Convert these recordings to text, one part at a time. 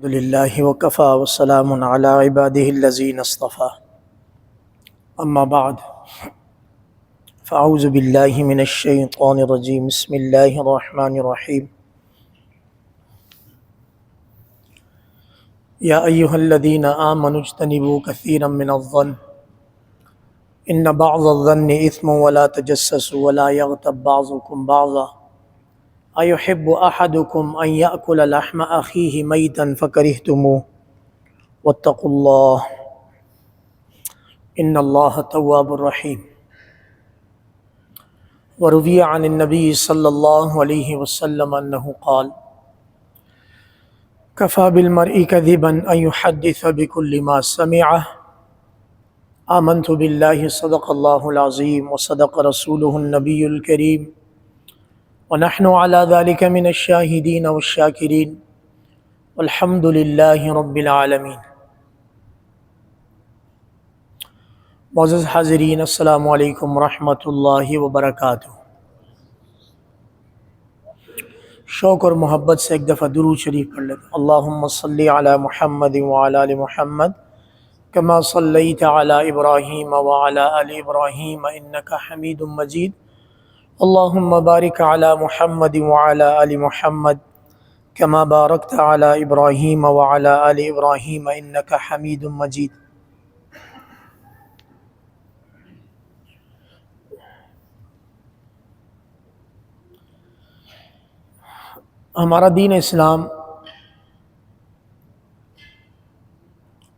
الحمد لله وكفى والسلام على عباده الذين اصطفى أما بعد فأعوذ بالله من الشيطان الرجيم بسم الله الرحمن الرحيم يا أيها الذين آمنوا اجتنبوا كثيرا من الظن إن بعض الظن إثم ولا تجسسوا ولا يغتب بعضكم بعضا أيحب أحدكم أن يأكل لحم أخيه ميتا فكرهتموه واتقوا الله إن الله تواب رحيم وروي عن النبي صلى الله عليه وسلم أنه قال كفى بالمرء كذبا أن يحدث بكل ما سمعه آمنت بالله صدق الله العظيم وصدق رسوله النبي الكريم ونحن على ذلك من الشاهدين والشاكرين والحمد لله رب العالمين۔ معزز حاضرین، السلام علیکم ورحمۃ اللہ وبرکاتہ۔ شوق اور محبت سے ایک دفعہ درود شریف پڑھ لیتے ہیں۔ اللہم صلی علی محمد وعلی آل محمد کما صلیت علی ابراہیم وعلی آل ابراہیم انک حمید مجید۔ اللہم بارک علی محمد وعلی آل محمد کما بارکت علی ابراہیم وعلی آل ابراہیم انک حمید مجید۔ ہمارا دین اسلام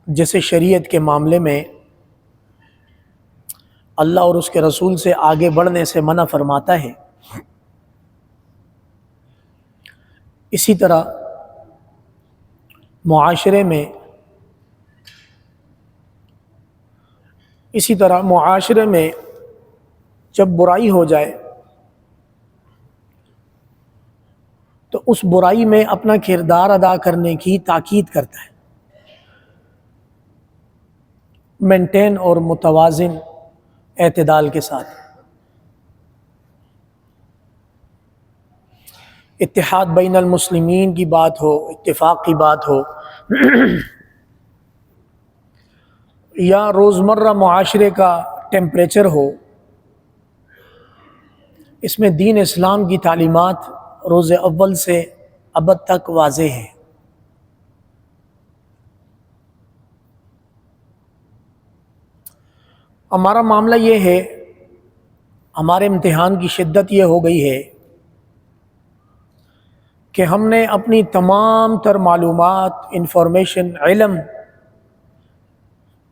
جیسے شریعت کے معاملے میں اللہ اور اس کے رسول سے آگے بڑھنے سے منع فرماتا ہے، اسی طرح معاشرے میں جب برائی ہو جائے تو اس برائی میں اپنا کردار ادا کرنے کی تاکید کرتا ہے، مینٹین اور متوازن اعتدال کے ساتھ۔ اتحاد بین المسلمین کی بات ہو، اتفاق کی بات ہو، یا روزمرہ معاشرے کا ٹیمپریچر ہو، اس میں دین اسلام کی تعلیمات روز اول سے ابد تک واضح ہے۔ ہمارا معاملہ یہ ہے، ہمارے امتحان کی شدت یہ ہو گئی ہے کہ ہم نے اپنی تمام تر معلومات، انفارمیشن، علم،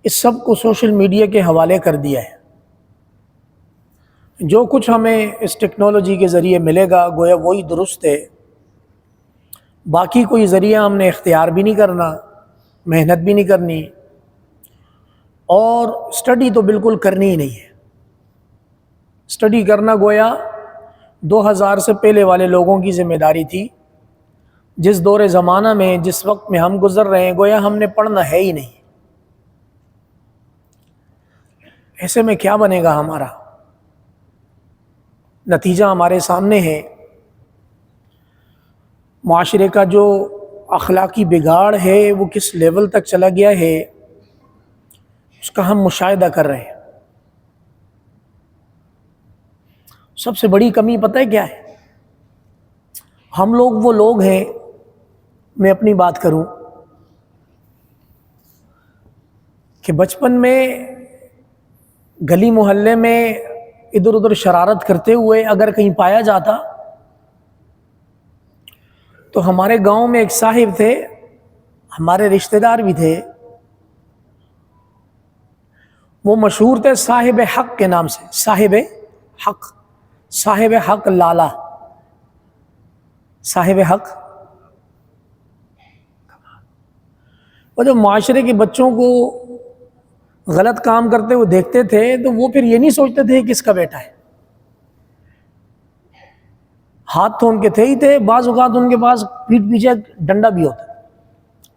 اس سب کو سوشل میڈیا کے حوالے کر دیا ہے۔ جو کچھ ہمیں اس ٹیکنالوجی کے ذریعے ملے گا گویا وہی درست ہے، باقی کوئی ذریعہ ہم نے اختیار بھی نہیں کرنا، محنت بھی نہیں کرنی، اور اسٹڈی تو بالکل کرنی ہی نہیں ہے۔ اسٹڈی کرنا گویا 2000 سے پہلے والے لوگوں کی ذمہ داری تھی۔ جس دور زمانہ میں، جس وقت میں ہم گزر رہے ہیں، گویا ہم نے پڑھنا ہے ہی نہیں۔ ایسے میں کیا بنے گا ہمارا؟ نتیجہ ہمارے سامنے ہے۔ معاشرے کا جو اخلاقی بگاڑ ہے وہ کس لیول تک چلا گیا ہے، اس کا ہم مشاہدہ کر رہے ہیں۔ سب سے بڑی کمی پتہ ہے کیا ہے؟ ہم لوگ وہ لوگ ہیں، میں اپنی بات کروں کہ بچپن میں گلی محلے میں ادھر ادھر شرارت کرتے ہوئے اگر کہیں پایا جاتا تو ہمارے گاؤں میں ایک صاحب تھے، ہمارے رشتہ دار بھی تھے، وہ مشہور تھے صاحب حق کے نام سے۔ صاحب حق لالا، صاحب حق۔ وہ جب معاشرے کے بچوں کو غلط کام کرتے ہوئے دیکھتے تھے تو وہ پھر یہ نہیں سوچتے تھے کس کا بیٹا ہے۔ ہاتھ تو ان کے تھے ہی تھے، بعض اوقات ان کے پاس پیٹھ پیچھے ڈنڈا بھی ہوتا،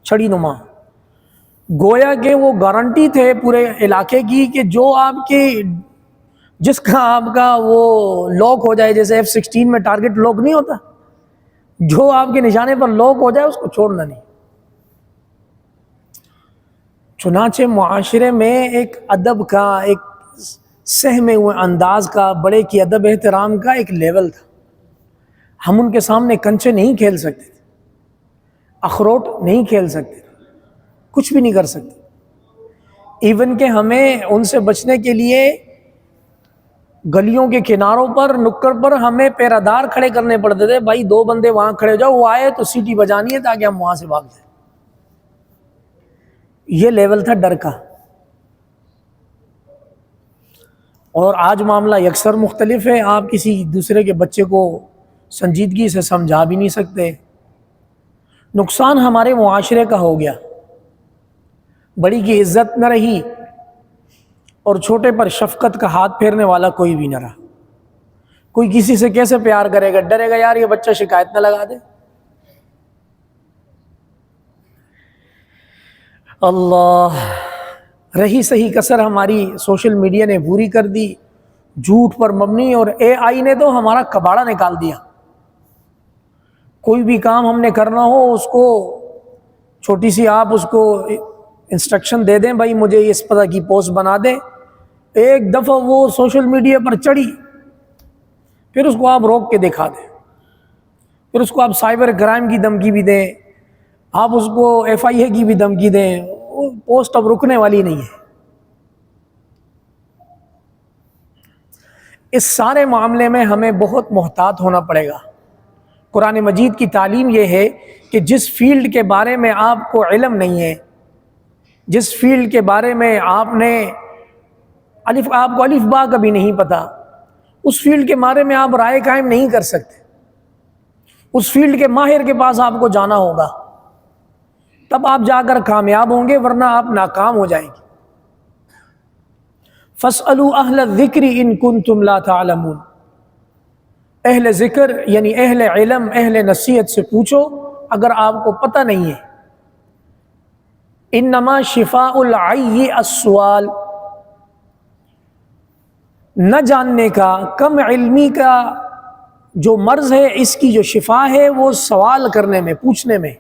چھڑی نما، گویا کہ وہ گارنٹی تھے پورے علاقے کی کہ جو آپ کے جس کا آپ کا وہ لاک ہو جائے، جیسے F-16 میں ٹارگٹ لاک نہیں ہوتا، جو آپ کے نشانے پر لاک ہو جائے اس کو چھوڑنا نہیں۔ چنانچہ معاشرے میں ایک ادب کا، ایک سہمے ہوئے انداز کا، بڑے کی ادب احترام کا ایک لیول تھا. ہم ان کے سامنے کنچے نہیں کھیل سکتے تھے، اخروٹ نہیں کھیل سکتے تھے، کچھ بھی نہیں کر سکتے. ایون کہ ہمیں ان سے بچنے کے لیے گلیوں کے کناروں پر، نکڑ پر ہمیں پیرادار کھڑے کرنے پڑتے تھے. بھائی 2 بندے وہاں کھڑے ہو جاؤ، وہ آئے تو سیٹی بجانی ہے تاکہ ہم وہاں سے بھاگ جائیں. یہ لیول تھا ڈر کا. اور آج معاملہ یکسر مختلف ہے. آپ کسی دوسرے کے بچے کو سنجیدگی سے سمجھا بھی نہیں سکتے. نقصان ہمارے معاشرے کا ہو گیا. بڑی کی عزت نہ رہی اور چھوٹے پر شفقت کا ہاتھ پھیرنے والا کوئی بھی نہ رہا. کوئی کسی سے کیسے پیار کرے گا؟ ڈرے گا یار یہ بچہ شکایت نہ لگا دے. اللہ، رہی صحیح کسر ہماری سوشل میڈیا نے پوری کر دی، جھوٹ پر مبنی. اور اے آئی نے تو ہمارا کباڑا نکال دیا. کوئی بھی کام ہم نے کرنا ہو، اس کو چھوٹی سی آپ اس کو انسٹرکشن دے دیں، بھائی مجھے اس طرح کی پوسٹ بنا دیں، ایک دفعہ وہ سوشل میڈیا پر چڑھی، پھر اس کو آپ روک کے دکھا دیں، پھر اس کو آپ سائبر کرائم کی دھمکی بھی دیں، آپ اس کو FIA کی بھی دھمکی دیں، وہ پوسٹ اب رکنے والی نہیں ہے. اس سارے معاملے میں ہمیں بہت محتاط ہونا پڑے گا. قرآن مجید کی تعلیم یہ ہے کہ جس فیلڈ کے بارے میں آپ کو علم نہیں ہے، جس فیلڈ کے بارے میں آپ کو الف با کبھی نہیں پتا، اس فیلڈ کے بارے میں آپ رائے قائم نہیں کر سکتے. اس فیلڈ کے ماہر کے پاس آپ کو جانا ہوگا، تب آپ جا کر کامیاب ہوں گے، ورنہ آپ ناکام ہو جائیں گے. فَاسْأَلُوا أَهْلَ الذِّكْرِ إِن كُنتُمْ لَا تَعْلَمُونَ. اہل ذکر یعنی اہل علم، اہل نصیحت سے پوچھو اگر آپ کو پتہ نہیں ہے. انما شفاء العی السؤال. نہ جاننے کا، کم علمی کا جو مرض ہے، اس کی جو شفا ہے وہ سوال کرنے میں، پوچھنے میں.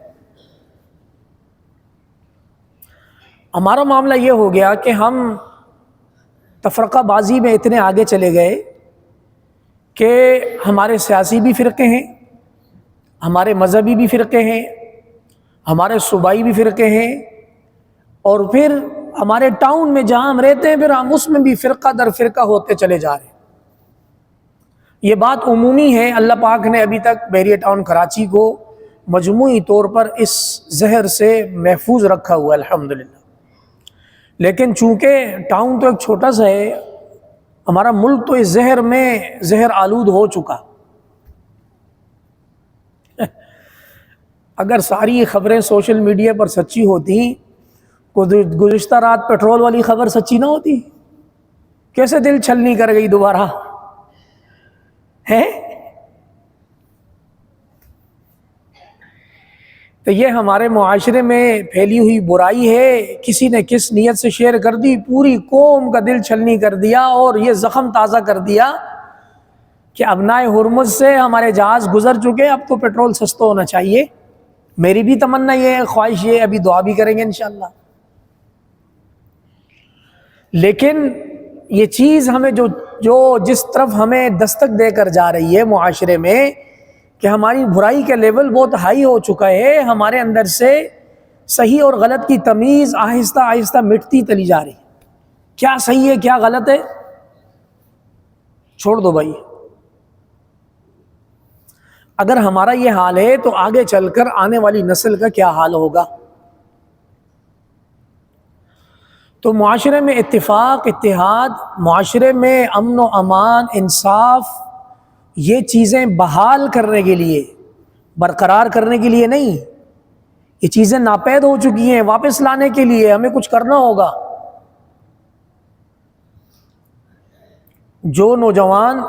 ہمارا معاملہ یہ ہو گیا کہ ہم تفرقہ بازی میں اتنے آگے چلے گئے کہ ہمارے سیاسی بھی فرقے ہیں، ہمارے مذہبی بھی فرقے ہیں، ہمارے صوبائی بھی فرقے ہیں، اور پھر ہمارے ٹاؤن میں جہاں ہم رہتے ہیں، پھر ہم اس میں بھی فرقہ در فرقہ ہوتے چلے جا رہے ہیں. یہ بات عمومی ہے. اللہ پاک نے ابھی تک بحیرہ ٹاؤن کراچی کو مجموعی طور پر اس زہر سے محفوظ رکھا ہوا ہے الحمدللہ. لیکن چونکہ ٹاؤن تو ایک چھوٹا سا ہے، ہمارا ملک تو اس زہر میں زہر آلود ہو چکا. اگر ساری خبریں سوشل میڈیا پر سچی ہوتی، گزشتہ رات پیٹرول والی خبر سچی نہ ہوتی، کیسے دل چھلنی کر گئی دوبارہ ہے. تو یہ ہمارے معاشرے میں پھیلی ہوئی برائی ہے. کسی نے کس نیت سے شیئر کر دی، پوری قوم کا دل چھلنی کر دیا اور یہ زخم تازہ کر دیا کہ ابنائے ہرمز سے ہمارے جہاز گزر چکے، اب تو پیٹرول سستا ہونا چاہیے. میری بھی تمنا یہ ہے، خواہش یہ ہے، ابھی دعا بھی کریں گے انشاءاللہ. لیکن یہ چیز ہمیں جو جس طرف ہمیں دستک دے کر جا رہی ہے معاشرے میں، کہ ہماری برائی کا لیول بہت ہائی ہو چکا ہے، ہمارے اندر سے صحیح اور غلط کی تمیز آہستہ آہستہ مٹتی چلی جا رہی ہے. کیا صحیح ہے کیا غلط ہے چھوڑ دو بھائی. اگر ہمارا یہ حال ہے تو آگے چل کر آنے والی نسل کا کیا حال ہوگا. تو معاشرے میں اتفاق، اتحاد، معاشرے میں امن و امان، انصاف، یہ چیزیں بحال کرنے کے لیے، برقرار کرنے کے لیے نہیں، یہ چیزیں ناپید ہو چکی ہیں، واپس لانے کے لیے ہمیں کچھ کرنا ہوگا. جو نوجوان،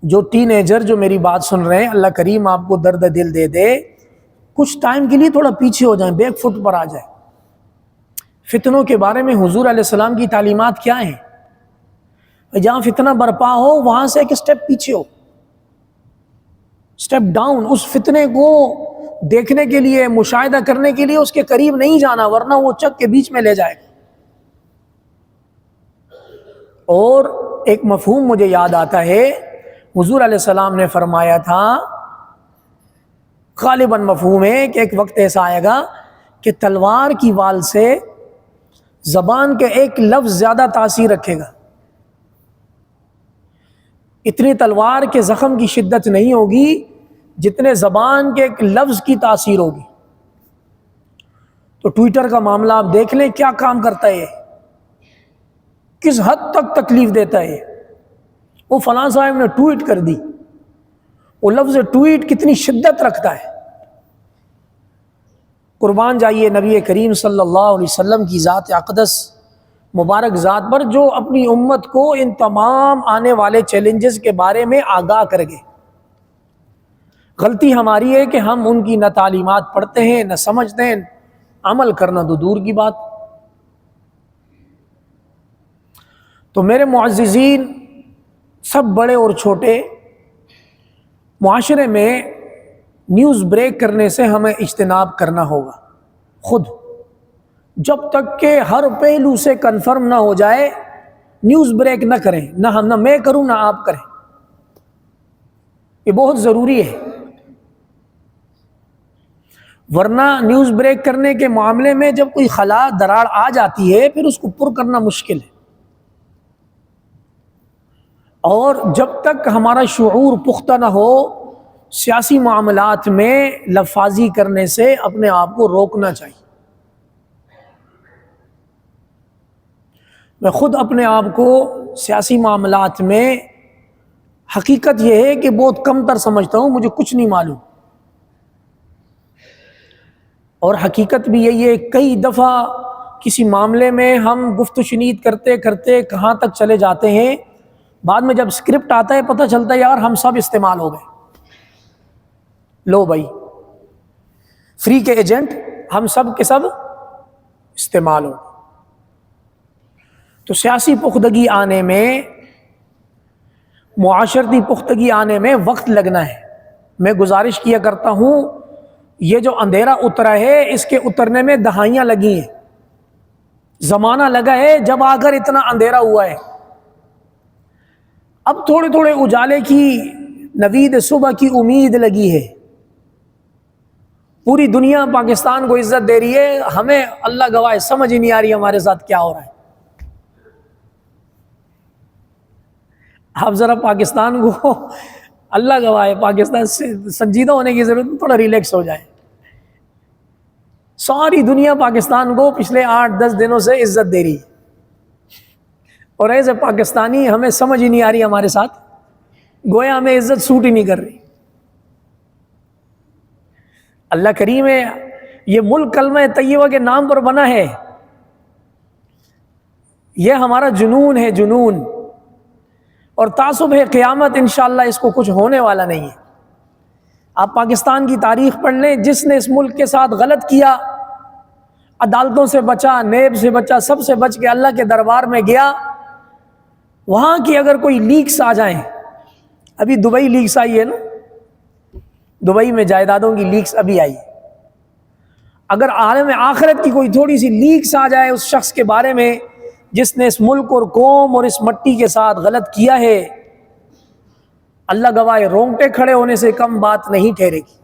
جو ٹین ایجر جو میری بات سن رہے ہیں، اللہ کریم آپ کو درد دل دے دے، کچھ ٹائم کے لیے تھوڑا پیچھے ہو جائیں، بیک فٹ پر آ جائیں. فتنوں کے بارے میں حضور علیہ السلام کی تعلیمات کیا ہیں؟ جہاں فتنہ برپا ہو وہاں سے ایک سٹیپ پیچھے ہو، سٹیپ ڈاؤن. اس فتنے کو دیکھنے کے لیے، مشاہدہ کرنے کے لیے اس کے قریب نہیں جانا، ورنہ وہ چک کے بیچ میں لے جائے گا۔ اور ایک مفہوم مجھے یاد آتا ہے، حضور علیہ السلام نے فرمایا تھا، غالباً مفہوم ہے کہ ایک وقت ایسا آئے گا کہ تلوار کی وال سے زبان کے ایک لفظ زیادہ تاثیر رکھے گا۔ اتنی تلوار کے زخم کی شدت نہیں ہوگی جتنے زبان کے ایک لفظ کی تاثیر ہوگی۔ تو ٹویٹر کا معاملہ آپ دیکھ لیں، کیا کام کرتا ہے، کس حد تک تکلیف دیتا ہے۔ وہ فلاں صاحب نے ٹویٹ کر دی، وہ لفظ ٹویٹ کتنی شدت رکھتا ہے۔ قربان جائیے نبی کریم صلی اللہ علیہ وسلم کی ذات اقدس مبارک ذات پر، جو اپنی امت کو ان تمام آنے والے چیلنجز کے بارے میں آگاہ کر گئے۔ غلطی ہماری ہے کہ ہم ان کی نہ تعلیمات پڑھتے ہیں، نہ سمجھتے ہیں، عمل کرنا تو دور کی بات۔ تو میرے معززین، سب بڑے اور چھوٹے، معاشرے میں نیوز بریک کرنے سے ہمیں اجتناب کرنا ہوگا خود، جب تک کہ ہر پہلو سے کنفرم نہ ہو جائے نیوز بریک نہ کریں، نہ میں کروں نہ آپ کریں، یہ بہت ضروری ہے۔ ورنہ نیوز بریک کرنے کے معاملے میں جب کوئی خلا دراڑ آ جاتی ہے پھر اس کو پر کرنا مشکل ہے۔ اور جب تک ہمارا شعور پختہ نہ ہو، سیاسی معاملات میں لفاظی کرنے سے اپنے آپ کو روکنا چاہیے۔ میں خود اپنے آپ کو سیاسی معاملات میں حقیقت یہ ہے کہ بہت کم تر سمجھتا ہوں، مجھے کچھ نہیں معلوم۔ اور حقیقت بھی یہی ہے، کئی دفعہ کسی معاملے میں ہم گفت و شنید کرتے کرتے کہاں تک چلے جاتے ہیں، بعد میں جب اسکرپٹ آتا ہے پتہ چلتا ہے یار ہم سب استعمال ہو گئے۔ لو بھائی، فری کے ایجنٹ ہم سب کے سب استعمال ہو گئے۔ تو سیاسی پختگی آنے میں، معاشرتی پختگی آنے میں وقت لگنا ہے۔ میں گزارش کیا کرتا ہوں، یہ جو اندھیرا اترا ہے اس کے اترنے میں دہائیاں لگی ہیں، زمانہ لگا ہے جب آ کر اتنا اندھیرا ہوا ہے۔ اب تھوڑے تھوڑے اجالے کی نوید صبح کی امید لگی ہے۔ پوری دنیا پاکستان کو عزت دے رہی ہے، ہمیں اللہ گواہ سمجھ ہی نہیں آ رہی ہمارے ساتھ کیا ہو رہا ہے۔ آپ ذرا پاکستان کو، اللہ گواہ ہے، پاکستان سے سنجیدہ ہونے کی ضرورت ہے، تھوڑا ریلیکس ہو جائے۔ ساری دنیا پاکستان کو پچھلے 8-10 دنوں سے عزت دے رہی ہے، اور ایز اے پاکستانی ہمیں سمجھ ہی نہیں آ رہی ہمارے ساتھ، گویا ہمیں عزت سوٹ ہی نہیں کر رہی۔ اللہ کریم ہے، یہ ملک کلمہ طیبہ کے نام پر بنا ہے، یہ ہمارا جنون ہے، جنون، اور تعصب ہے قیامت انشاءاللہ اس کو کچھ ہونے والا نہیں ہے۔ آپ پاکستان کی تاریخ پڑھ لیں، جس نے اس ملک کے ساتھ غلط کیا، عدالتوں سے بچا، نیب سے بچا، سب سے بچ کے اللہ کے دربار میں گیا، وہاں کی اگر کوئی لیکس آ جائیں، ابھی دبئی لیکس آئی ہے نا، دبئی میں جائیدادوں کی لیکس ابھی آئی، اگر عالم آخرت کی کوئی تھوڑی سی لیکس آ جائے اس شخص کے بارے میں جس نے اس ملک اور قوم اور اس مٹی کے ساتھ غلط کیا ہے، اللہ گواہ رونگٹے کھڑے ہونے سے کم بات نہیں ٹھہرے گی۔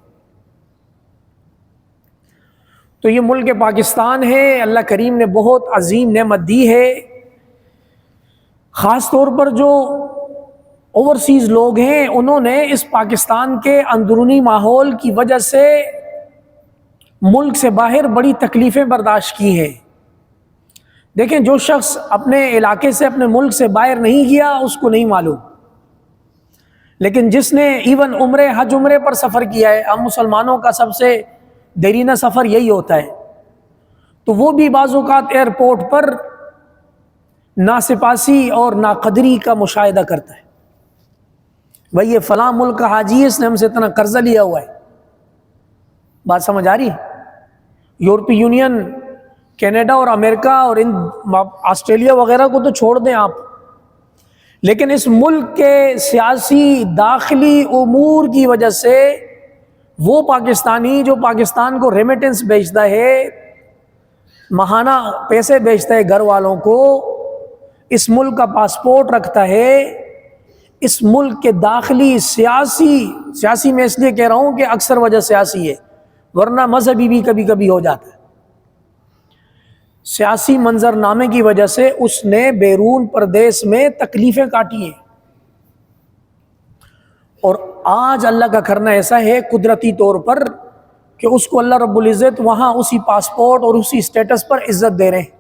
تو یہ ملک پاکستان ہے، اللہ کریم نے بہت عظیم نعمت دی ہے۔ خاص طور پر جو اوورسیز لوگ ہیں انہوں نے اس پاکستان کے اندرونی ماحول کی وجہ سے ملک سے باہر بڑی تکلیفیں برداشت کی ہیں۔ دیکھیں، جو شخص اپنے علاقے سے، اپنے ملک سے باہر نہیں گیا اس کو نہیں معلوم، لیکن جس نے ایون عمرے، حج عمرے پر سفر کیا ہے، ہم مسلمانوں کا سب سے دیرینہ سفر یہی ہوتا ہے، تو وہ بھی بعض اوقات ایئرپورٹ پر ناسپاسی اور ناقدری کا مشاہدہ کرتا ہے۔ بھئی یہ فلاں ملک کا حاجی ہے، اس نے ہم سے اتنا قرضہ لیا ہوا ہے۔ بات سمجھ آ رہی ہے؟ یورپی یونین، کینیڈا اور امریکہ اور آسٹریلیا وغیرہ کو تو چھوڑ دیں آپ، لیکن اس ملک کے سیاسی داخلی امور کی وجہ سے وہ پاکستانی جو پاکستان کو ریمیٹنس بھیجتا ہے، ماہانہ پیسے بھیجتا ہے گھر والوں کو، اس ملک کا پاسپورٹ رکھتا ہے، اس ملک کے داخلی سیاسی میں اس لیے کہہ رہا ہوں کہ اکثر وجہ سیاسی ہے، ورنہ مذہبی بھی کبھی کبھی ہو جاتا ہے، سیاسی منظر نامے کی وجہ سے اس نے بیرون پردیس میں تکلیفیں کاٹی ہیں، اور آج اللہ کا کرنا ایسا ہے قدرتی طور پر کہ اس کو اللہ رب العزت وہاں اسی پاسپورٹ اور اسی اسٹیٹس پر عزت دے رہے ہیں،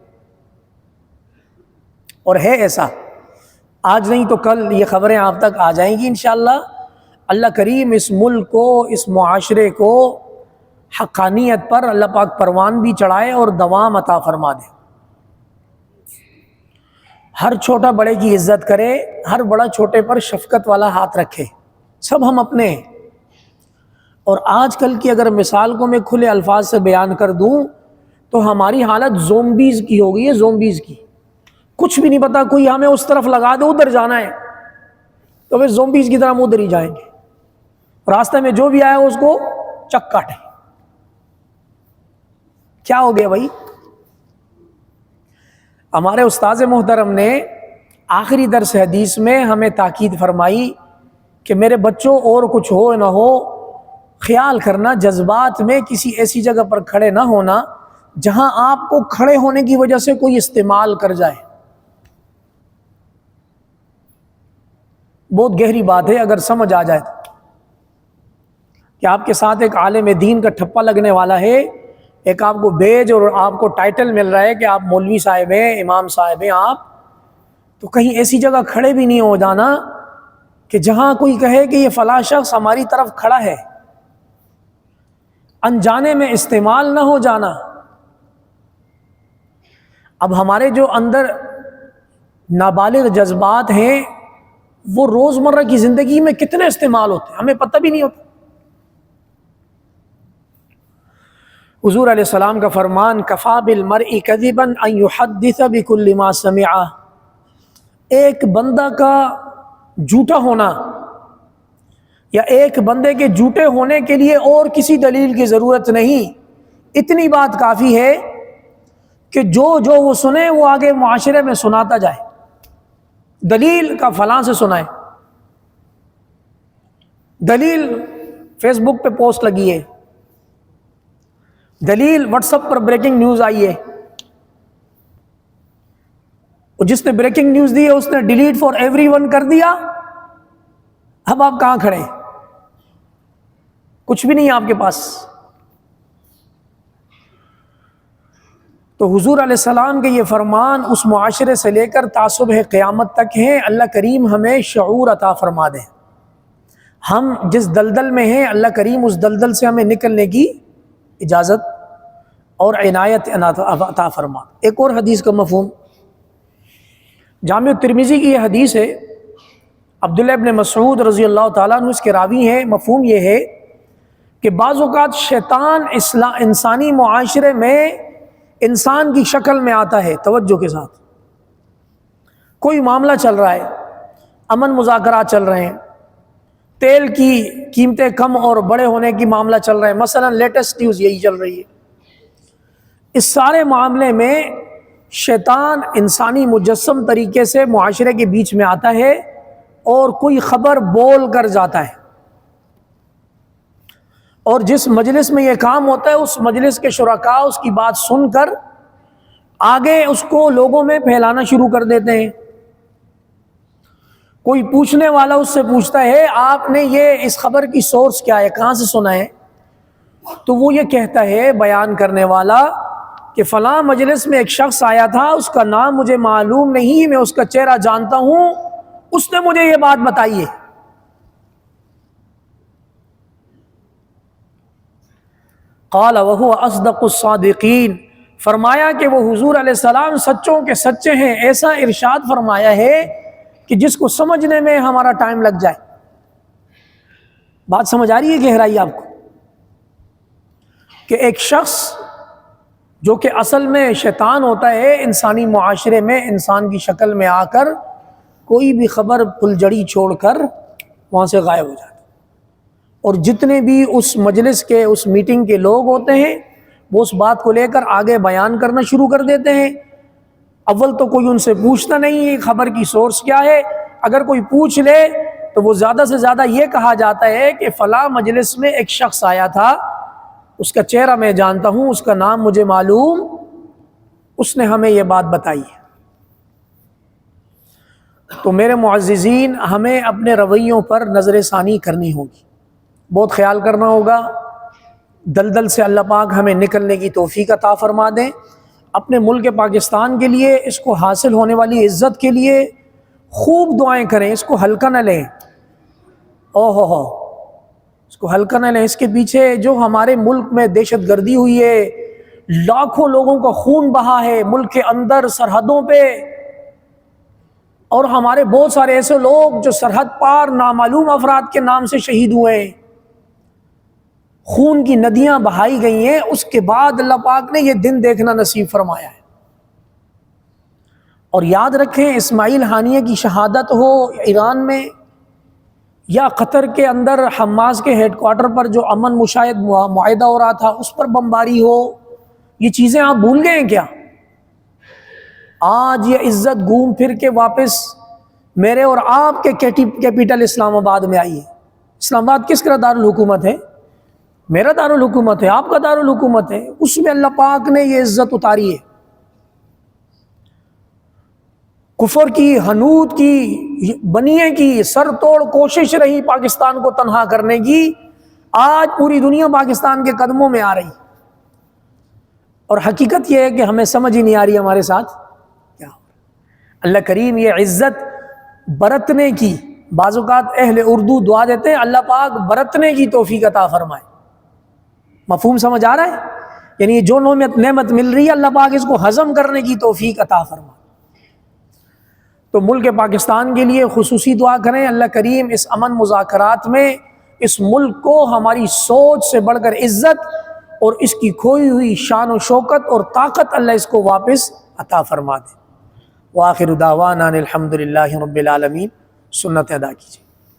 اور ہے ایسا، آج نہیں تو کل یہ خبریں آپ تک آ جائیں گی انشاءاللہ۔ اللہ کریم اس ملک کو، اس معاشرے کو حقانیت پر اللہ پاک پروان بھی چڑھائے اور دوام عطا فرما دے، ہر چھوٹا بڑے کی عزت کرے، ہر بڑا چھوٹے پر شفقت والا ہاتھ رکھے، سب ہم اپنے ہیں۔ اور آج کل کی اگر مثال کو میں کھلے الفاظ سے بیان کر دوں تو ہماری حالت زومبیز کی ہو گئی ہے، زومبیز کی، کچھ بھی نہیں پتا، کوئی ہمیں اس طرف لگا دے ادھر جانا ہے تو پھر زومبیز کی طرح ہم ادھر ہی جائیں گے، راستے میں جو بھی آیا اس کو چک کاٹے۔ کیا ہو گیا بھائی؟ ہمارے استاذ محترم نے آخری درس حدیث میں ہمیں تاکید فرمائی کہ میرے بچوں، اور کچھ ہو نہ ہو، خیال کرنا جذبات میں کسی ایسی جگہ پر کھڑے نہ ہونا جہاں آپ کو کھڑے ہونے کی وجہ سے کوئی استعمال کر جائے۔ بہت گہری بات ہے اگر سمجھ آ جائے تو، کہ آپ کے ساتھ ایک عالم دین کا ٹھپا لگنے والا ہے، ایک آپ کو بیج اور آپ کو ٹائٹل مل رہا ہے کہ آپ مولوی صاحب ہیں، امام صاحب ہیں آپ، تو کہیں ایسی جگہ کھڑے بھی نہیں ہو جانا کہ جہاں کوئی کہے کہ یہ فلاں شخص ہماری طرف کھڑا ہے، انجانے میں استعمال نہ ہو جانا۔ اب ہمارے جو اندر نابالغ جذبات ہیں وہ روزمرہ کی زندگی میں کتنے استعمال ہوتے ہیں، ہمیں پتہ بھی نہیں ہوتا۔ حضور علیہ السلام کا فرمان، کفا بالمرء کذبا ان یحدث بکل ما سمع، ایک بندہ کا جھوٹا ہونا یا ایک بندے کے جھوٹے ہونے کے لیے اور کسی دلیل کی ضرورت نہیں، اتنی بات کافی ہے کہ جو وہ سنے وہ آگے معاشرے میں سناتا جائے، دلیل کا فلاں سے سنائے، دلیل فیس بک پہ پوسٹ لگی ہے، دلیل واٹس ایپ پر بریکنگ نیوز آئی ہے، اور جس نے بریکنگ نیوز دی ہے اس نے ڈیلیٹ فار ایوری ون کر دیا، اب آپ کہاں کھڑے؟ کچھ بھی نہیں آپ کے پاس۔ تو حضور علیہ السلام کے یہ فرمان اس معاشرے سے لے کر تعصب قیامت تک ہیں۔ اللہ کریم ہمیں شعور عطا فرما دے، ہم جس دلدل میں ہیں اللہ کریم اس دلدل سے ہمیں نکلنے کی اجازت اور عنایت عطا فرما۔ ایک اور حدیث کا مفہوم، جامع ترمذی کی یہ حدیث ہے، عبداللہ ابن مسعود رضی اللہ تعالیٰ عنہ اس کے راوی ہیں۔ مفہوم یہ ہے کہ بعض اوقات شیطان انسانی معاشرے میں انسان کی شکل میں آتا ہے، توجہ کے ساتھ، کوئی معاملہ چل رہا ہے، امن مذاکرات چل رہے ہیں، تیل کی قیمتیں کم اور بڑے ہونے کی معاملہ چل رہا ہے، مثلا لیٹسٹ نیوز یہی چل رہی ہے، اس سارے معاملے میں شیطان انسانی مجسم طریقے سے معاشرے کے بیچ میں آتا ہے اور کوئی خبر بول کر جاتا ہے، اور جس مجلس میں یہ کام ہوتا ہے اس مجلس کے شرکاء اس کی بات سن کر آگے اس کو لوگوں میں پھیلانا شروع کر دیتے ہیں۔ کوئی پوچھنے والا اس سے پوچھتا ہے آپ نے یہ اس خبر کی سورس کیا ہے، کہاں سے سنا ہے؟ تو وہ یہ کہتا ہے بیان کرنے والا کہ فلاں مجلس میں ایک شخص آیا تھا، اس کا نام مجھے معلوم نہیں، میں اس کا چہرہ جانتا ہوں، اس نے مجھے یہ بات بتائی ہے۔ قال وهو اصدق الصادقین، فرمایا کہ وہ حضور علیہ السلام سچوں کے سچے ہیں، ایسا ارشاد فرمایا ہے کہ جس کو سمجھنے میں ہمارا ٹائم لگ جائے۔ بات سمجھ آ رہی ہے گہرائی آپ کو؟ کہ ایک شخص جو کہ اصل میں شیطان ہوتا ہے انسانی معاشرے میں، انسان کی شکل میں آ کر کوئی بھی خبر پھلجڑی چھوڑ کر وہاں سے غائب ہو جاتا ہے۔ اور جتنے بھی اس مجلس کے اس میٹنگ کے لوگ ہوتے ہیں وہ اس بات کو لے کر آگے بیان کرنا شروع کر دیتے ہیں۔ اول تو کوئی ان سے پوچھتا نہیں ہے خبر کی سورس کیا ہے، اگر کوئی پوچھ لے تو وہ زیادہ سے زیادہ یہ کہا جاتا ہے کہ فلاں مجلس میں ایک شخص آیا تھا، اس کا چہرہ میں جانتا ہوں، اس کا نام مجھے معلوم، اس نے ہمیں یہ بات بتائی ہے۔ تو میرے معززین، ہمیں اپنے رویوں پر نظر ثانی کرنی ہوگی، بہت خیال کرنا ہوگا۔ دلدل سے اللہ پاک ہمیں نکلنے کی توفیق عطا فرما دیں۔ اپنے ملک پاکستان کے لیے، اس کو حاصل ہونے والی عزت کے لیے خوب دعائیں کریں، اس کو ہلکا نہ لیں۔ اس کو ہلکا نہ لیں۔ اس کے پیچھے جو ہمارے ملک میں دہشت گردی ہوئی ہے، لاکھوں لوگوں کا خون بہا ہے ملک کے اندر سرحدوں پہ، اور ہمارے بہت سارے ایسے لوگ جو سرحد پار نامعلوم افراد کے نام سے شہید ہوئے ہیں، خون کی ندیاں بہائی گئی ہیں، اس کے بعد اللہ پاک نے یہ دن دیکھنا نصیب فرمایا ہے۔ اور یاد رکھیں، اسماعیل ہانیہ کی شہادت ہو ایران میں، یا قطر کے اندر حماس کے ہیڈ کوارٹر پر جو امن معاہدہ ہو رہا تھا اس پر بمباری ہو، یہ چیزیں آپ بھول گئے ہیں کیا؟ آج یہ عزت گھوم پھر کے واپس میرے اور آپ کے کیپٹل اسلام آباد میں آئی ہے۔ اسلام آباد کس کا دارالحکومت ہے؟ میرا دارالحکومت ہے، آپ کا دارالحکومت ہے، اس میں اللہ پاک نے یہ عزت اتاری ہے۔ کفر کی، حنوط کی، بنیے کی سر توڑ کوشش رہی پاکستان کو تنہا کرنے کی، آج پوری دنیا پاکستان کے قدموں میں آ رہی، اور حقیقت یہ ہے کہ ہمیں سمجھ ہی نہیں آ رہی ہمارے ساتھ کیا ہو رہا۔ اللہ کریم یہ عزت برتنے کی، بعض اوقات اہل اردو دعا دیتے ہیں اللہ پاک برتنے کی توفیق عطا فرمائے۔ مفہوم سمجھ آ رہا ہے؟ یعنی جو نعمت مل رہی ہے اللہ پاک اس کو ہضم کرنے کی توفیق عطا فرمائے۔ تو ملک پاکستان کے لیے خصوصی دعا کریں، اللہ کریم اس امن مذاکرات میں اس ملک کو ہماری سوچ سے بڑھ کر عزت اور اس کی کھوئی ہوئی شان و شوکت اور طاقت اللہ اس کو واپس عطا فرما دے۔ وآخر دعوانا الحمدللہ رب العالمین۔ سنت ادا کیجیے۔